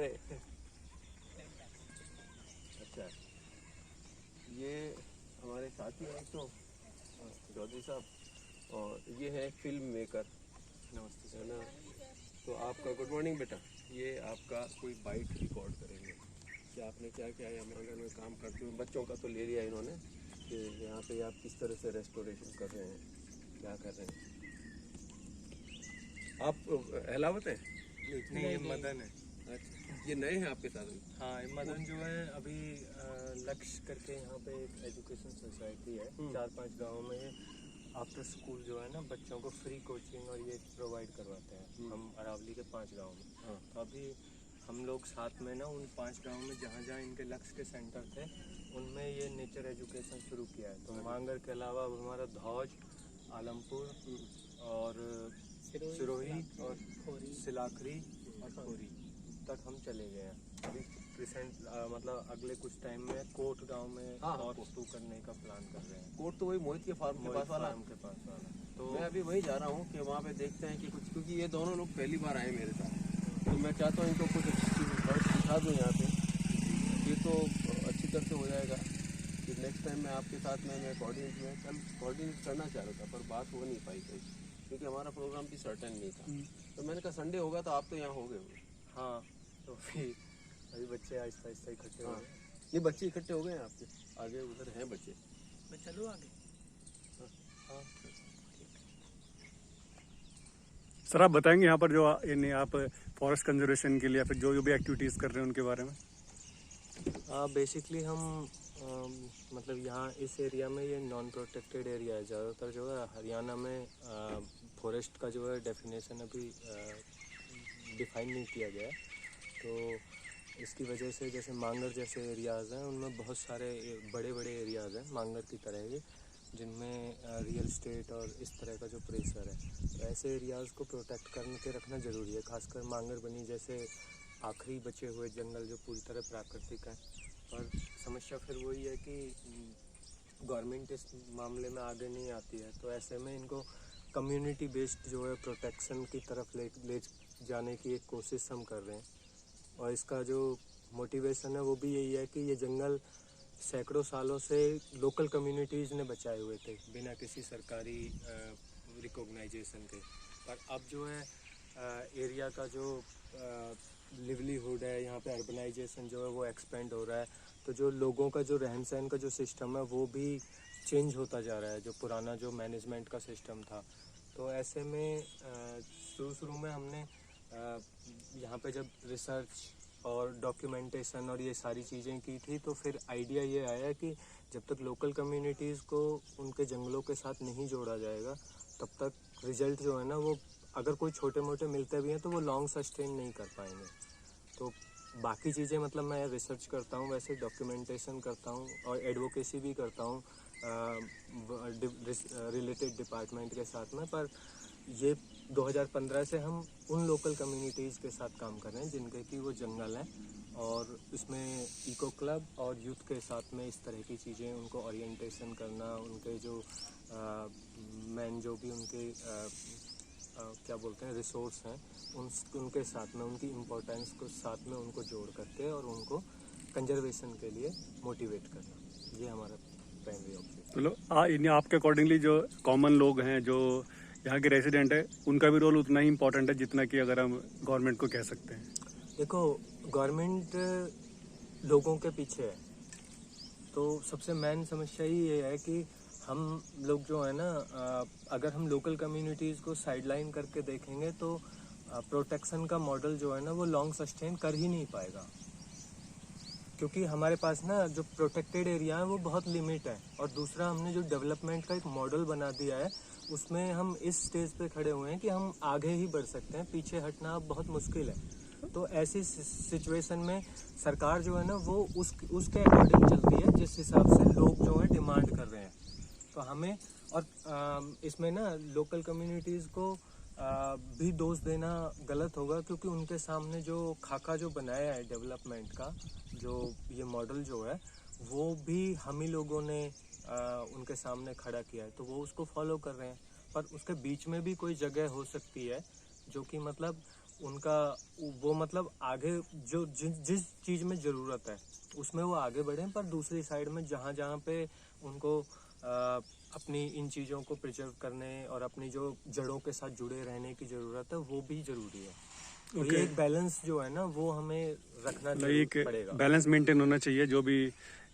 हमारे अच्छा, ये हमारे साथी हैं तो चौधरी साहब, और ये है फिल्म मेकर। नमस्ते है ना। तो आपका गुड मॉर्निंग बेटा। ये आपका कोई बाइट रिकॉर्ड करेंगे कि आपने क्या क्या यहाँ मांगर में काम करते हुए, बच्चों का तो ले लिया इन्होंने कि यहाँ पे आप किस तरह से रेस्टोरेशन कर रहे हैं, क्या कर रहे हैं। आप अहलावत हैं? नहीं, ये मदन है। अच्छा, ये नए हैं आपके साथ में? हाँ, ये मदन जो है अभी लक्ष्य करके यहाँ पे एक एजुकेशन सोसाइटी है 4-5 गाँव में। आफ्टर स्कूल जो है ना बच्चों को फ्री कोचिंग और ये प्रोवाइड करवाते हैं हम अरावली के 5 गाँव में। हाँ। तो अभी हम लोग साथ में ना उन 5 गाँव में जहाँ जहाँ इनके लक्ष्य के सेंटर थे उनमें ये नेचर एजुकेशन शुरू किया है। तो मांगर के अलावा अब हमारा धौज, आलमपुर और सिरोही और सिलाखरी और खोरी तक हम चले गए हैं। अभी रिसेंट मतलब अगले कुछ टाइम में कोट गांव में हाँ, और शुरू करने का प्लान कर रहे हैं। कोर्ट तो वही मोहित के फार्म के पास वाला। तो मैं अभी वही जा रहा हूँ कि वहाँ पे देखते हैं कि कुछ, क्योंकि ये दोनों लोग पहली बार आए मेरे साथ, तो मैं चाहता हूँ इनको कुछ अच्छी सिखा दूँ यहाँ पे। ये तो अच्छी तरह से हो जाएगा कि नेक्स्ट टाइम मैं आपके साथ में मैं कोऑर्डिनेट करना चाह रहा था, पर बात हो नहीं पाई कहीं, क्योंकि हमारा प्रोग्राम भी सर्टेन नहीं था। तो मैंने कहा संडे होगा तो आप तो यहाँ हो गए होंगे। हाँ, तो अभी बच्चे आहिस्ता आहिस्ता इकट्ठे हो गए। ये बच्चे इकट्ठे हो गए हैं आपके आगे, उधर हैं बच्चे। मैं चलूँ आगे? हाँ। सर आप बताएंगे यहाँ पर जो यानी आप फॉरेस्ट कंजर्वेशन के लिए फिर जो भी एक्टिविटीज़ कर रहे हैं उनके बारे में? बेसिकली हम मतलब यहाँ इस एरिया में ये नॉन प्रोटेक्टेड एरिया है। ज़्यादातर जो है हरियाणा में फॉरेस्ट का जो है डेफिनेशन अभी डिफाइन नहीं किया गया है। तो इसकी वजह से जैसे मांगर जैसे एरियाज़ हैं उनमें बहुत सारे बड़े बड़े एरियाज़ हैं मांगर की तरह ही, जिनमें रियल स्टेट और इस तरह का जो प्रेशर है। तो ऐसे एरियाज़ को प्रोटेक्ट करके रखना ज़रूरी है, खासकर मांगर बनी जैसे आखिरी बचे हुए जंगल जो पूरी तरह प्राकृतिक है। पर समस्या फिर वही है कि गवर्नमेंट इस मामले में आगे नहीं आती है। तो ऐसे में इनको कम्युनिटी बेस्ड जो है प्रोटेक्शन की तरफ ले जाने की एक कोशिश हम कर रहे हैं। और इसका जो मोटिवेशन है वो भी यही है कि ये जंगल सैकड़ों सालों से लोकल कम्युनिटीज़ ने बचाए हुए थे बिना किसी सरकारी रिकॉग्नाइजेशन के। पर अब जो है एरिया का जो लिवलीहुड है, यहाँ पे अर्बनाइजेशन जो है वो एक्सपेंड हो रहा है। तो जो लोगों का जो रहन सहन का जो सिस्टम है वो भी चेंज होता जा रहा है, जो पुराना जो मैनेजमेंट का सिस्टम था। तो ऐसे में शुरू में हमने यहाँ पे जब रिसर्च और डॉक्यूमेंटेशन और ये सारी चीज़ें की थी, तो फिर आइडिया ये आया कि जब तक लोकल कम्युनिटीज़ को उनके जंगलों के साथ नहीं जोड़ा जाएगा तब तक रिजल्ट जो है ना वो अगर कोई छोटे मोटे मिलते भी हैं तो वो लॉन्ग सस्टेन नहीं कर पाएंगे। तो बाकी चीज़ें मतलब मैं रिसर्च करता हूँ, वैसे डॉक्यूमेंटेशन करता हूँ और एडवोकेसी भी करता हूँ रिलेटेड डिपार्टमेंट के साथ में। पर ये 2015 से हम उन लोकल कम्युनिटीज़ के साथ काम कर रहे हैं जिनके कि वो जंगल हैं, और इसमें इको क्लब और यूथ के साथ में इस तरह की चीज़ें उनको ओरिएंटेशन करना, उनके जो मैन जो भी उनके क्या बोलते हैं रिसोर्स हैं उनके साथ में उनकी इम्पोर्टेंस को साथ में उनको जोड़ करके और उनको कंजर्वेशन के लिए मोटिवेट करना, ये हमारा प्राइमरी ऑब्जेक्टिव। तो आपके अकॉर्डिंगली जो कॉमन लोग हैं जो यहाँ के रेजिडेंट है उनका भी रोल उतना ही इम्पोर्टेंट है जितना कि अगर हम गवर्नमेंट को कह सकते हैं? देखो, गवर्नमेंट लोगों के पीछे है, तो सबसे मेन समस्या ही ये है कि हम लोग जो है ना अगर हम लोकल कम्युनिटीज़ को साइडलाइन करके देखेंगे तो प्रोटेक्शन का मॉडल जो है ना वो लॉन्ग सस्टेन कर ही नहीं पाएगा, क्योंकि हमारे पास ना जो प्रोटेक्टेड एरिया है वो बहुत लिमिट है। और दूसरा, हमने जो डेवलपमेंट का एक मॉडल बना दिया है उसमें हम इस स्टेज पे खड़े हुए हैं कि हम आगे ही बढ़ सकते हैं, पीछे हटना अब बहुत मुश्किल है। तो ऐसी सिचुएशन में सरकार जो है ना वो उसके अकॉर्डिंग चलती है जिस हिसाब से लोग जो है डिमांड कर रहे हैं। तो हमें और इसमें ना लोकल कम्युनिटीज़ को भी दोष देना गलत होगा, क्योंकि उनके सामने जो खाका जो बनाया है डेवलपमेंट का, जो ये मॉडल जो है वो भी हम ही लोगों ने उनके सामने खड़ा किया है, तो वो उसको फॉलो कर रहे हैं। पर उसके बीच में भी कोई जगह हो सकती है जो कि मतलब उनका वो मतलब आगे जो जिस चीज़ में ज़रूरत है उसमें वो आगे बढ़ें, पर दूसरी साइड में जहाँ जहाँ पे उनको अपनी इन चीज़ों को प्रिजर्व करने और अपनी जो जड़ों के साथ जुड़े रहने की ज़रूरत है वो भी ज़रूरी है। तो ये एक बैलेंस जो है ना वो हमें रखना पड़ेगा। बैलेंस मेंटेन होना चाहिए, जो भी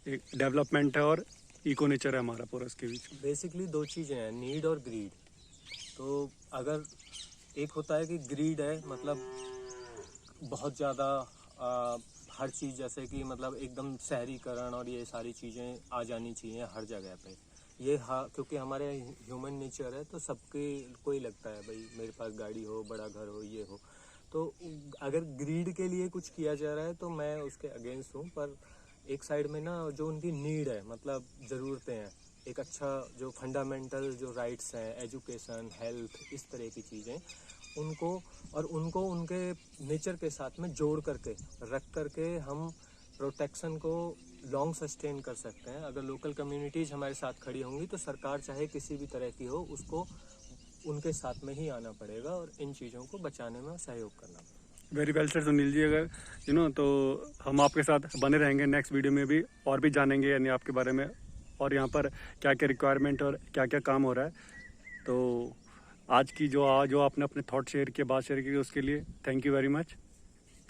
एक डेवलपमेंट है और इको नेचर है हमारा पूरा इसके बीच में। बेसिकली दो चीज़ें हैं, नीड और ग्रीड। तो अगर एक होता है कि ग्रीड है मतलब बहुत ज़्यादा हर चीज़, जैसे कि मतलब एकदम शहरीकरण और ये सारी चीज़ें आ जानी चाहिए हर जगह पे, ये क्योंकि हमारे ह्यूमन नेचर है तो सबके को ही लगता है भाई मेरे पास गाड़ी हो, बड़ा घर हो, ये हो। तो अगर ग्रीड के लिए कुछ किया जा रहा है तो मैं उसके अगेंस्ट हूँ, पर एक साइड में ना जो उनकी नीड है मतलब ज़रूरतें हैं, एक अच्छा जो फंडामेंटल जो राइट्स हैं, एजुकेशन, हेल्थ, इस तरह की चीज़ें उनको उनके नेचर के साथ में जोड़ करके रख करके हम प्रोटेक्शन को लॉन्ग सस्टेन कर सकते हैं। अगर लोकल कम्युनिटीज़ हमारे साथ खड़ी होंगी तो सरकार चाहे किसी भी तरह की हो उसको उनके साथ में ही आना पड़ेगा और इन चीज़ों को बचाने में सहयोग करना पड़ेगा। Very well sir Sunil ji, अगर तो हम आपके साथ बने रहेंगे, नेक्स्ट वीडियो में भी और भी जानेंगे यानी आपके बारे में और यहाँ पर क्या क्या रिक्वायरमेंट और क्या क्या काम हो रहा है। तो आज की जो आपने अपने थॉट शेयर किए, बात शेयर की, उसके लिए thank you very much.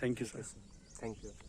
Thank you sir. Thank you.